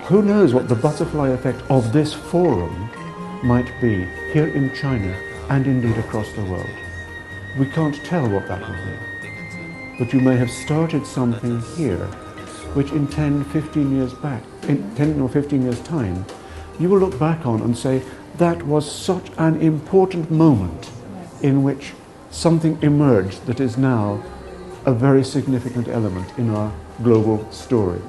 Who knows what the butterfly effect of this forum might be here in China and indeed across the world. We can't tell what that will be. But you may have started something here which in 10 or 15 years time, you will look back on and say, that was such an important moment in which something emerged that is now a very significant element in our global story.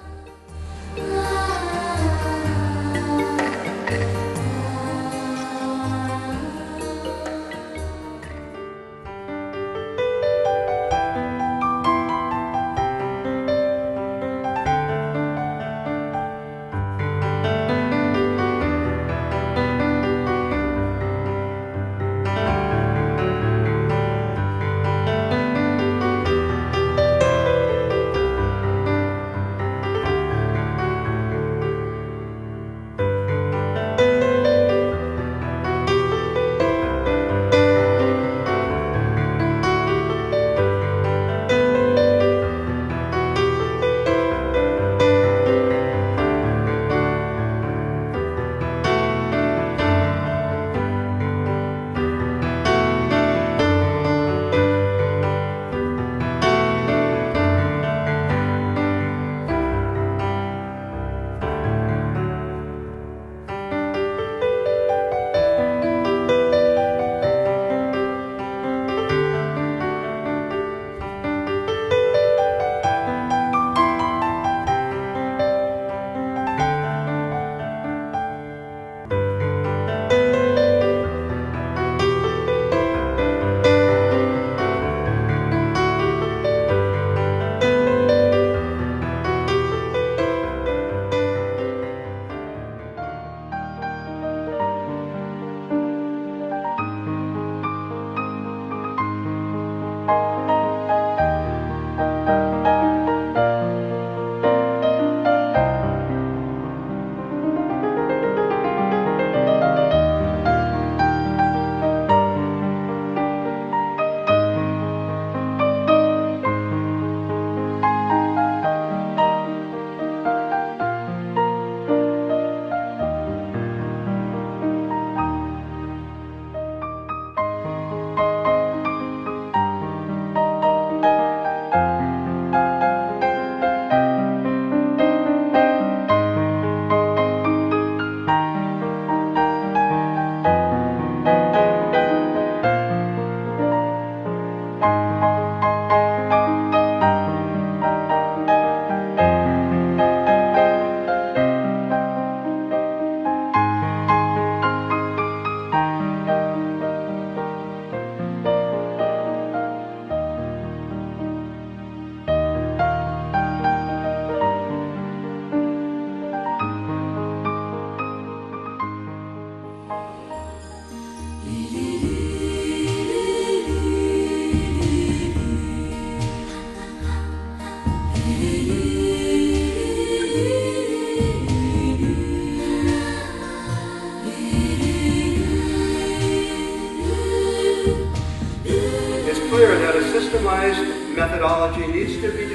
Systemized methodology needs to be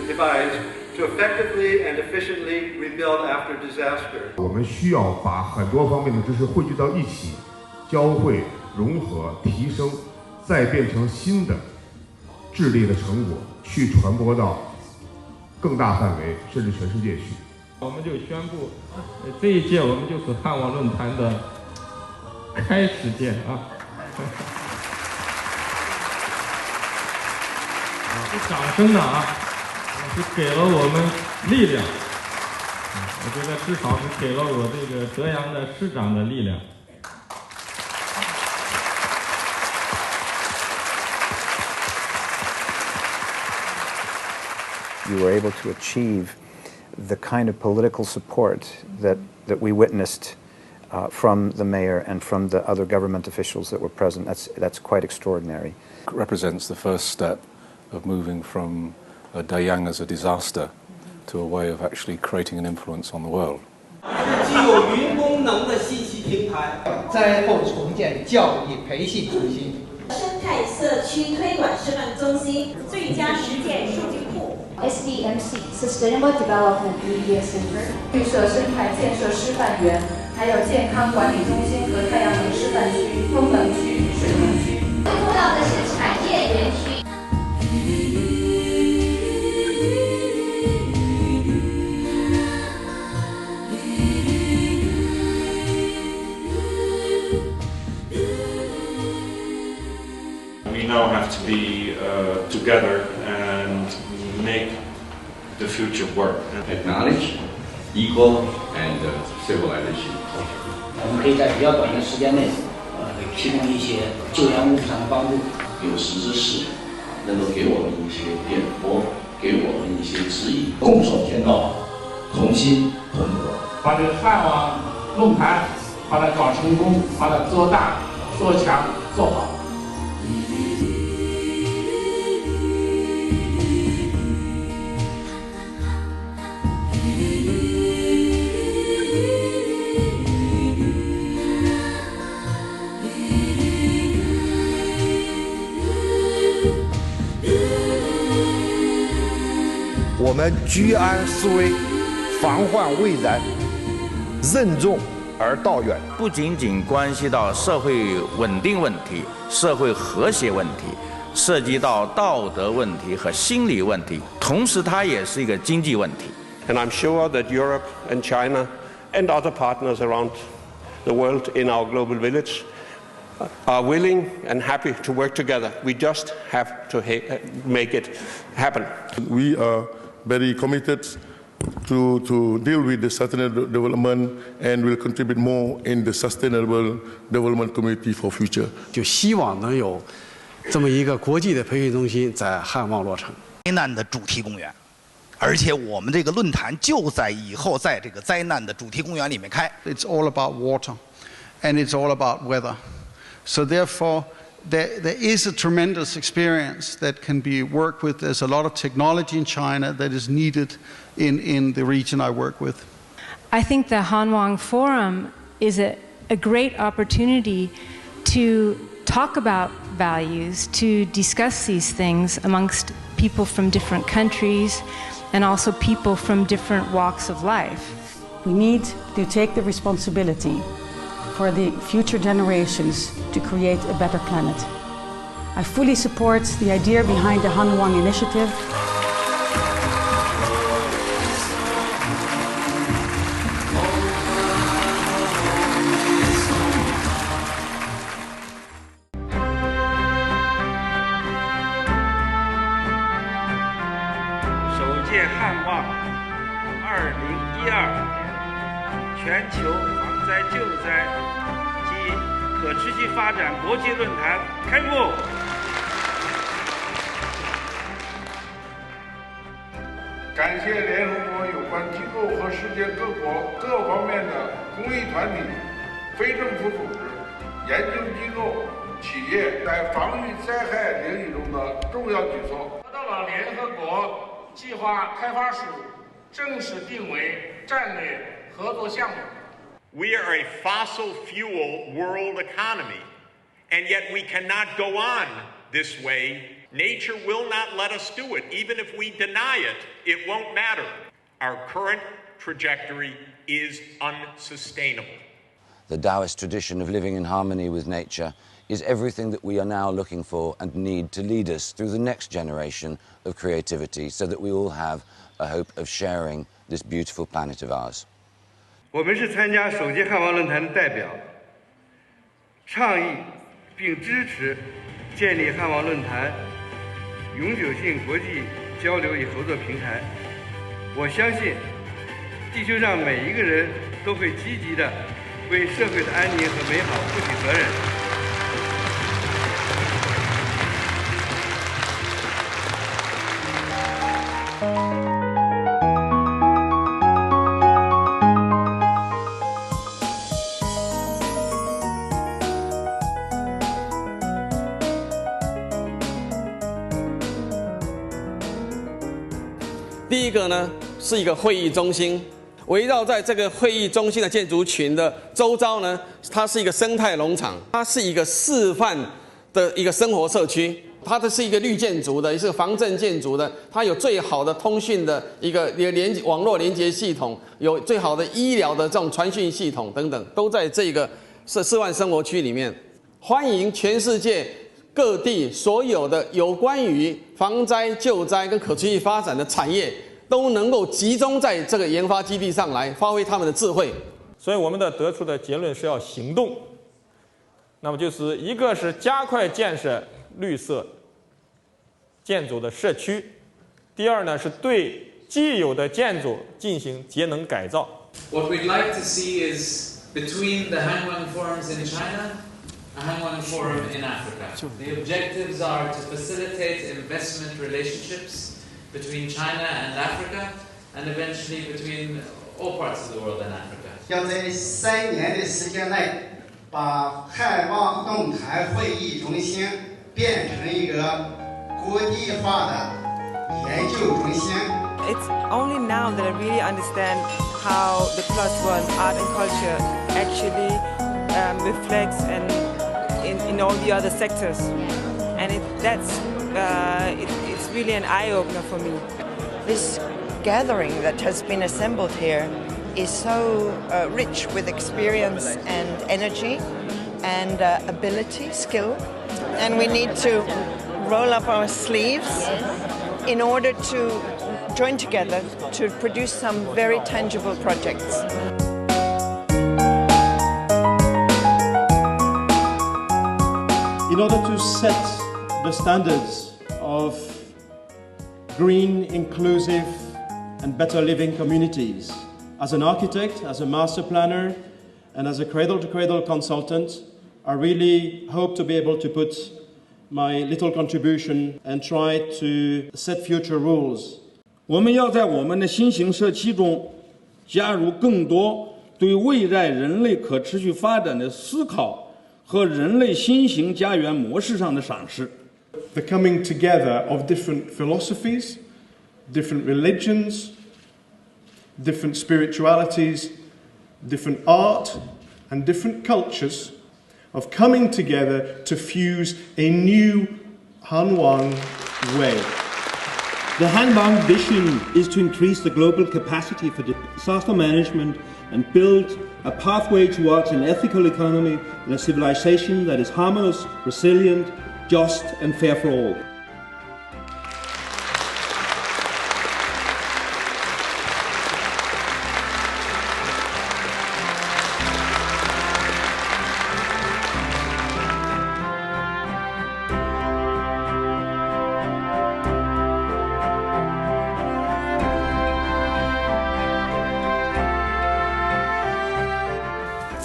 devised to effectively and efficiently rebuild after disaster. 我们需要把很多方面的知识汇聚到一起，交汇、融合、提升，再变成新的智力的成果，去传播到更大范围，甚至全世界去。我们就宣布，这一届我们就是汉王论坛的开始届啊！这掌声呢啊，是给了我们力量。我觉得至少是给了我这个德阳的师长的力量。You were able to achieve the kind of political support that we witnessed from the mayor and from the other government officials that were present. That's quite extraordinary. It represents the first step of moving from Dayang as a disaster to a way of actually creating an influence on the world. 具有云功能的信息平台，灾后重建教育培训中心，生态社区推广示范中心，最佳实践数据库。SDMC Sustainable Development Media Center 绿色生态建设示范园，还有健康管理中心和太阳能示范区、风能区、水能区。碰到的是产业园区。We now have to be together and make the future work. Acknowledge equal and civilization. 我们可以在比较短的时间内，提供一些救援物质上的帮助。有识之士能够给我们一些点拨，给我们一些指引，共守天道，同心同德。把这个汉网论坛，把它搞成功，把它做大、做强、做好。我们居安思危，防患未然，任重而道远。不仅仅关系到社会稳定问题、社会和谐问题，涉及到道德问题和心理问题，同时它也是一个经济问题。And I'm sure that Europe and China and other partners around the world in our global village are willing and happy to work together. We just have to make it happen. We are very committed to deal with the sustainable development and will contribute more in the sustainable development community for future. 就希望能有这么一个国际的培训中心在汉旺落成。灾难的主题公园，而且我们这个论坛就在以后在这个灾难的主题公园里面开。It's all about water, and it's all about weather. So therefore, there is a tremendous experience that can be worked with. There's a lot of technology in China that is needed in the region I work with. I think the Hanwang Forum is a great opportunity to talk about values, to discuss these things amongst people from different countries and also people from different walks of life. We need to take the responsibility for the future generations to create a better planet. I fully support the idea behind the Hanwang initiative. Hanwang 2012年全球防灾救灾及可持续发展国际论坛开幕。感谢联合国有关机构和世界各国各方面的公益团体、非政府组织、研究机构、企业在防御灾害领域中的重要举措，得到了联合国计划开发署正式定为战略合作项目。We are a fossil fuel world economy, and yet we cannot go on this way. Nature will not let us do it. Even if we deny it, it won't matter. Our current trajectory is unsustainable. The Taoist tradition of living in harmony with nature is everything that we are now looking for and need to lead us through the next generation of creativity so that we all have a hope of sharing this beautiful planet of ours. 我们是参加首届汉王论坛的代表，倡议并支持建立汉王论坛永久性国际交流与合作平台。我相信，地球上每一个人都会积极地为社会的安宁和美好负起责任。第一个呢是一个会议中心，围绕在这个会议中心的建筑群的周遭呢，它是一个生态农场，它是一个示范的一个生活社区。它是一个绿建筑的，也是防震建筑的，它有最好的通讯的一个网络连接系统，有最好的医疗的这种传讯系统等等，都在这个4万生活区里面。欢迎全世界各地所有的有关于防灾、救灾跟可持续发展的产业，都能够集中在这个研发基地上来发挥他们的智慧。所以我们得出的结论是要行动。那么就是一个是加快建设绿色建筑的社区，第二呢是对既有的建筑进行节能改造。What we'd like to see is between the Hanwang forums in China, a Hanwang forum in Africa. The objectives are to facilitate investment relationships between China and Africa, and eventually between all parts of the world and Africa. 要在3年的时间内，把汉旺论坛会议中心变成一个国际化的研究中心。It's only now that I really understand how the +1 art and culture actually reflects in all the other sectors, and it's really an eye-opener for me. This gathering that has been assembled here is so rich with experience and energy and ability, skill, and we need to roll up our sleeves in order to join together to produce some very tangible projects. In order to set the standards of green, inclusive, and better living communities, as an architect, as a master planner, and as a cradle-to-cradle consultant, I really hope to be able to put my little contribution and try to set future rules. 我们要在我们的新型社区中加入更多对未来人类可持续发展的思考和人类新型家园模式上的赏识。The coming together of different philosophies, different religions, different spiritualities, different art, and different cultures of coming together to fuse a new Hanwang way. The Hanwang vision is to increase the global capacity for disaster management and build a pathway towards an ethical economy and a civilization that is harmonious, resilient, just, and fair for all.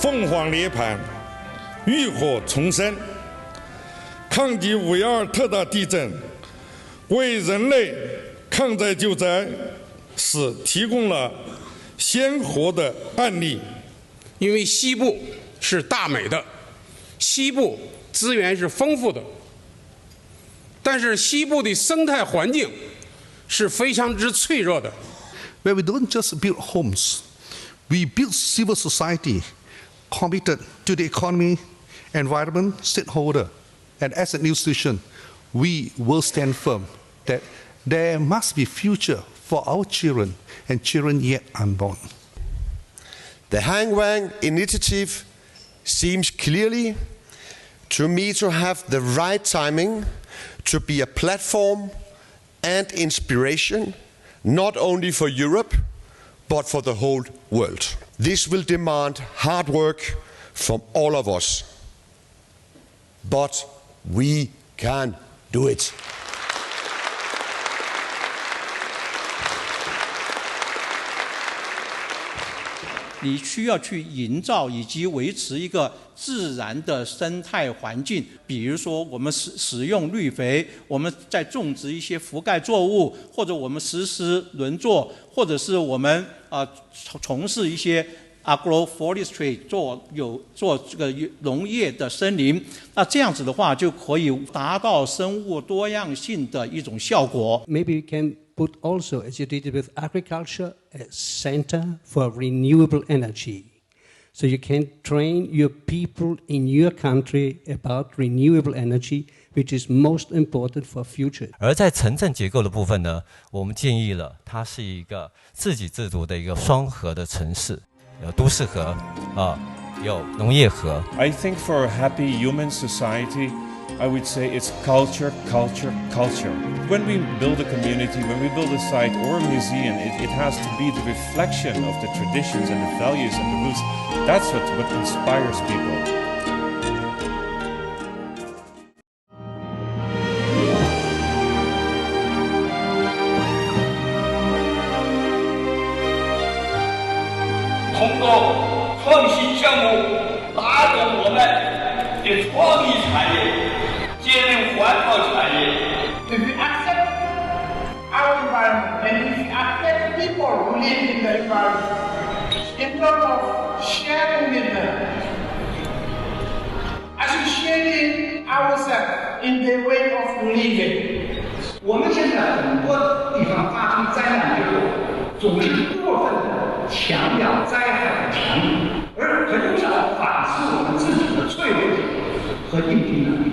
凤凰涅槃，浴火重生，抗击5.12特大地震，为人类抗灾救灾史提供了鲜活的案例。因为西部是大美的，西部资源是丰富的，但是西部的生态环境是非常之脆弱的。Where we don't just build homes, we build civil society committed to the economy, environment, stakeholder, and as an institution, we will stand firm that there must be future for our children and children yet unborn. The Hanwang initiative seems clearly to me to have the right timing to be a platform and inspiration, not only for Europe, but for the whole world. This will demand hard work from all of us, but we can do it. 你需要去营造以及维持一个自然的生态环境，比如说我们使用绿肥，我们在种植一些覆盖作物，或者我们实施轮作，或者是我们从事一些 agroforestry 做这个农业的森林，那这样子的话就可以达到生物多样性的一种效果。Maybe we can put also, as you did with agriculture, a center for renewable energy. So you can train your people in your country about renewable energy which is most important for future. 而在城镇结构的部分呢，我们建议了它是一个自给自足的一个双核的城市，有都市核有农业核。I think for a happy human society, I would say it's culture, culture, culture. When we build a community, when we build a site or a museum, it has to be the reflection of the traditions and the values and the roots. That's what inspires people. 通过创新项目拉动我们的创意产业。 If we accept our environment and if we accept people who live in the environment, in terms of sharing with them, associating ourselves in the way of living. 我们现在很多地方发生灾难之后，总是过分的强调灾害的强度，而很少反思我们自己的脆弱和应对能力。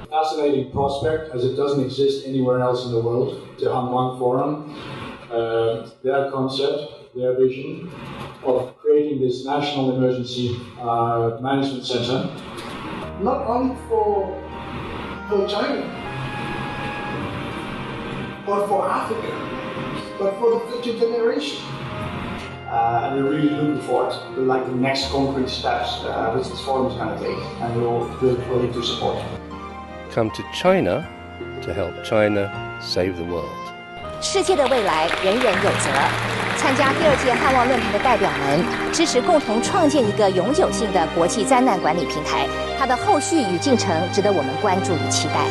Fascinating prospect as it doesn't exist anywhere else in the world. The Hanwang Forum, their concept, their vision of creating this national emergency management center. Not only for China, but for Africa, but for the future generation. And we're really looking forward to like the next concrete steps which this forum is going to take, and we'll do it for you to support. Come to China to help China save the world. 世界的未来人人有责。参加第2届汉旺论坛的代表们支持共同创建一个永久性的国际灾难管理平台，它的后续与进程值得我们关注与期待。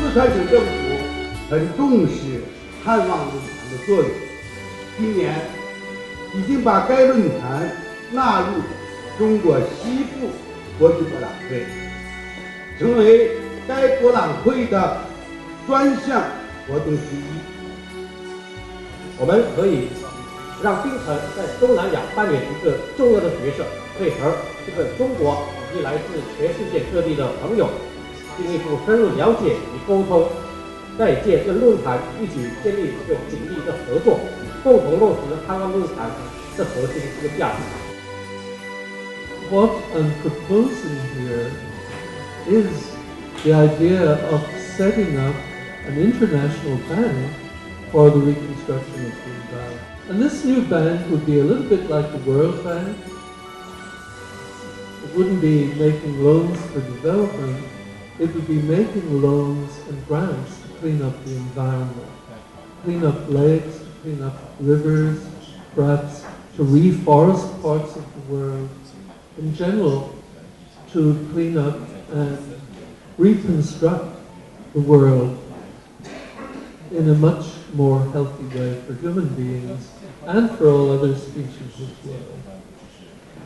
四川省政府很重视汉旺论坛的作用，今年已经把该论坛纳入中国西部国际博览会，成为该博览会的专项活动之一。我们可以让冰城在东南亚扮演一个重要的角色，配合这个中国以及来自全世界各地的朋友，进一步深入了解与沟通，在借这论坛一起建立一个紧密的合作，共同落实汉旺论坛的核心这个价值。What I'm proposing here is the idea of setting up an international bank for the reconstruction of the environment. And this new bank would be a little bit like the World Bank. It wouldn't be making loans for development, it would be making loans and grants to clean up the environment, clean up lakes, to clean up rivers, perhaps to reforest parts of the world, in general, to clean up and reconstruct the world in a much more healthy way for human beings and for all other species as well.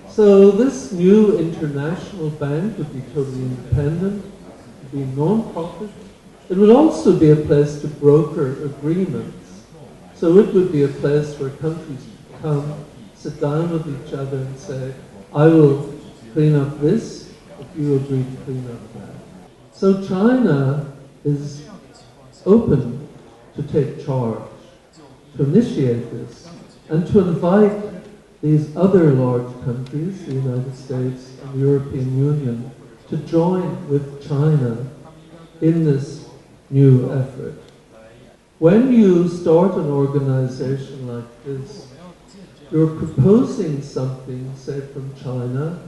So this new international bank would be totally independent, would be non-profit. It would also be a place to broker agreements. So it would be a place where countries could come, sit down with each other and say, I will clean up this if you agree to clean up that. So China is open to take charge, to initiate this, and to invite these other large countries, the United States and the European Union, to join with China in this new effort. When you start an organization like this, you're proposing something, say from China,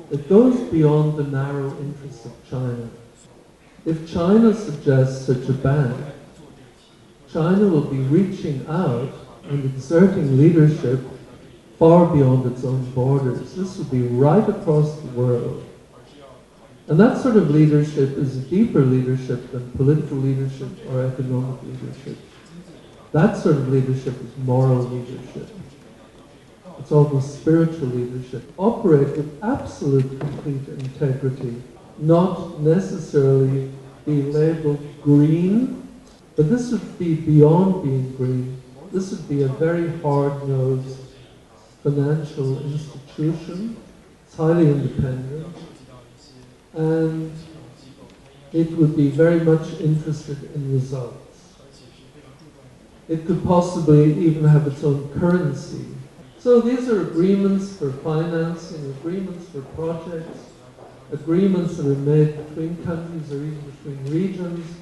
that goes beyond the narrow interests of China. If China suggests such a ban, China will be reaching out and exerting leadership far beyond its own borders. This would be right across the world. And that sort of leadership is a deeper leadership than political leadership or economic leadership. That sort of leadership is moral leadership. It's almost spiritual leadership. Operate with absolute complete integrity, not necessarily be labeled green, but this would be beyond being green. This would be a very hard-nosed financial institution. It's highly independent. And it would be very much interested in results. It could possibly even have its own currency. So these are agreements for financing, agreements for projects, agreements that are made between countries or even between regions,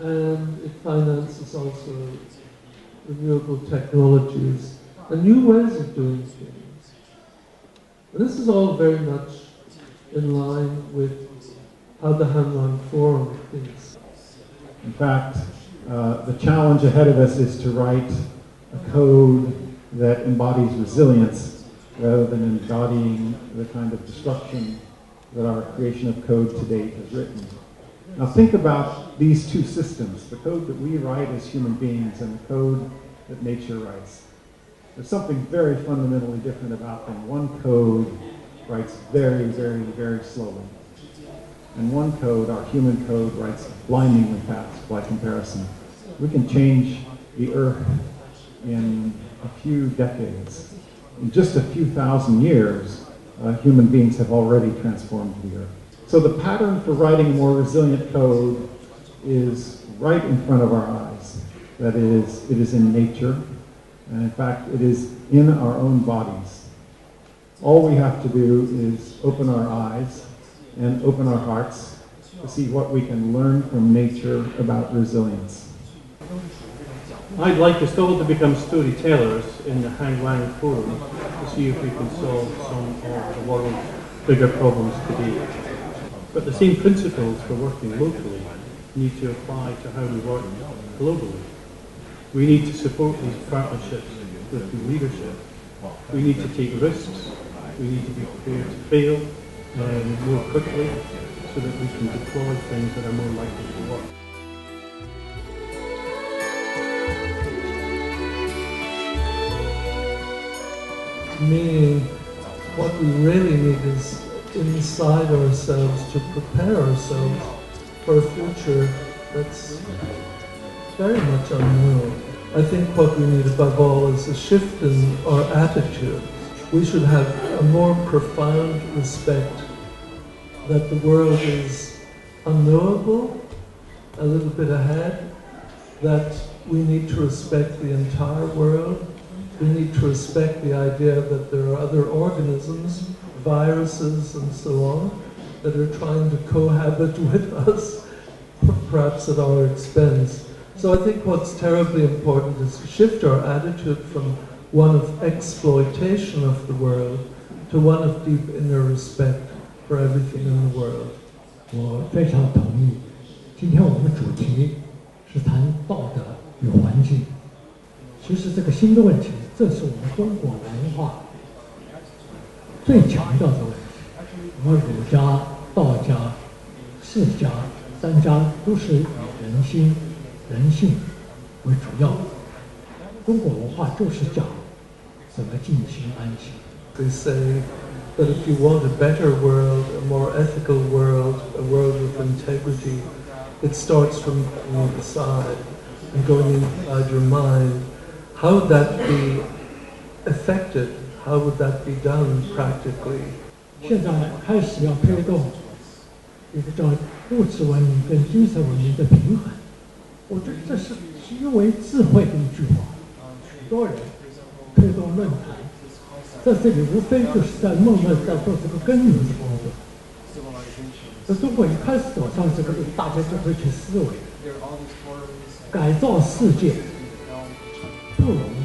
and it finances also renewable technologies and new ways of doing things. And this is all very much in line with how the Hanwang Forum thinks. In fact, the challenge ahead of us is to write a code that embodies resilience rather than embodying the kind of destruction that our creation of code to date has written. Now think about these two systems, the code that we write as human beings and the code that nature writes. There's something very fundamentally different about them. One code writes very, very, very slowly. And one code, our human code, writes blindingly fast by comparison. We can change the Earth in a few decades. In just a few thousand years, human beings have already transformed the Earth. So the pattern for writing a more resilient code is right in front of our eyes. That is, it is in nature, and in fact, it is in our own bodies. All we have to do is open our eyes and open our hearts to see what we can learn from nature about resilience. I'd like us all to become storytellers in the Hanwang Forum to see if we can solve some of the world's bigger problems today. But the same principles for working locally need to apply to how we work globally. We need to support these partnerships with the leadership. We need to take risks. We need to be prepared to fail more quickly so that we can deploy things that are more likely to work. To me, what we really need is inside ourselves to prepare ourselves for a future that's very much unknown. I think what we need above all is a shift in our attitude. We should have a more profound respect that the world is unknowable, a little bit ahead, that we need to respect the entire world. We need to respect the idea that there are other organisms, viruses and so on, that are trying to cohabit with us, perhaps at our expense. So I think what's terribly important is to shift our attitude from one of exploitation of the world to one of deep inner respect for everything in the world. 我非常同意。今天我们主题是谈道德与环境。其实这个新的问题，这是我们中国文化最强调的问题。我们儒家、道家、释家三家都是以人心、人性为主要的。中国文化就是讲怎么静心安心。 They say that if you want a better world, a more ethical world, a world with integrity, it starts from inside and going inside your mind. How would that be affected? How would that be done practically? 现在开始要推动一个叫物质文明跟精神文明的平衡。我觉得这是极为智慧的一句话。许多人推动论坛，在这里无非就是在默默在做这个耕耘的工作。在中国一开始走上这个路，大家就会去思维，改造世界不容易。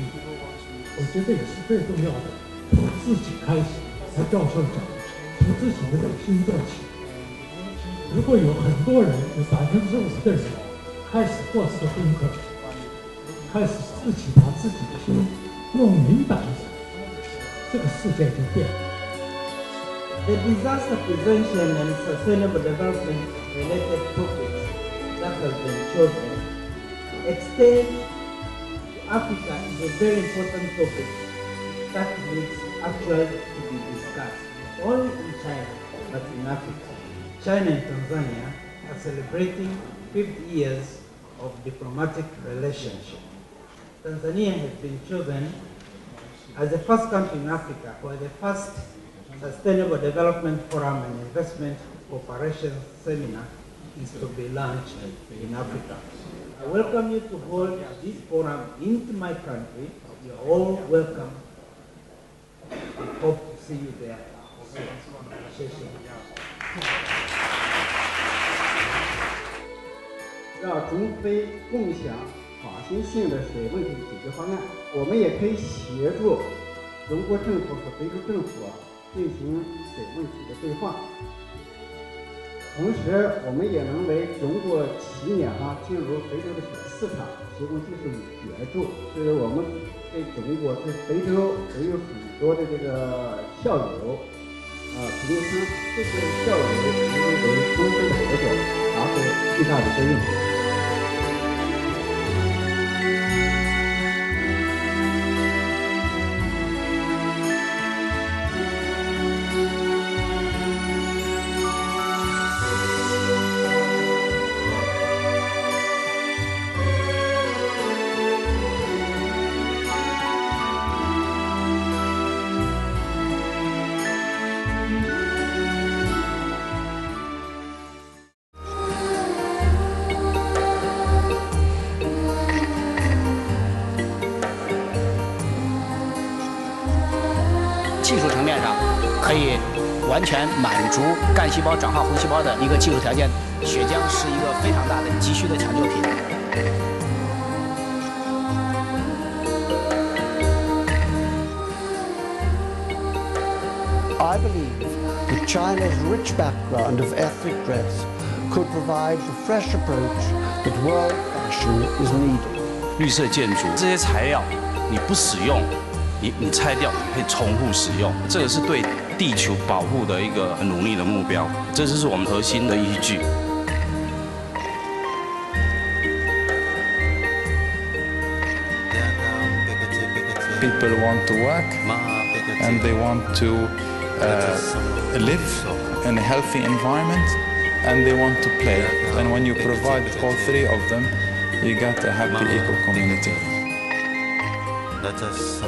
我觉得也是最重要的，从自己开始。和教授讲，从自己的心做起。如果有很多人，有50%的人开始做这个功课，开始自己把自己的心弄明白了，这个世界就变了。The disaster prevention and sustainable development related topics that have been chosen extend to Africa is a very important topic that needs actually to be discussed, not only in China, but in Africa. China and Tanzania are celebrating 50 years of diplomatic relationship. Tanzania has been chosen as the first country in Africa for the first Sustainable Development Forum and Investment Cooperation Seminar is to be launched in Africa. I welcome you to hold this forum into my country. You're all welcome. I hope to see you there. 谢谢。让中非共享创新性的水问题解决方案，我们也可以协助中国政府和非洲政府进行水问题的对话。同时，我们也能为中国企业进入非洲的市场提供技术援助。所以我们对中国、对非洲都有很多的这个校友，平常这些校友能够为中非合作发挥巨大的作用。技术层面上可以完全满足干细胞转化红细胞的一个技术条件，血浆是一个非常大的急需的抢救品。I believe that China's rich background of ethnic dress could provide the fresh approach that world fashion is needed. 绿色建筑这些材料你不使用，你拆掉，你可以重复使用，这个是对地球保护的一个很努力的目标，这就是我们核心的依据。People want to work and they want to live in a healthy environment and they want to play. And when you provide all three of them, you get a happy eco community. Let us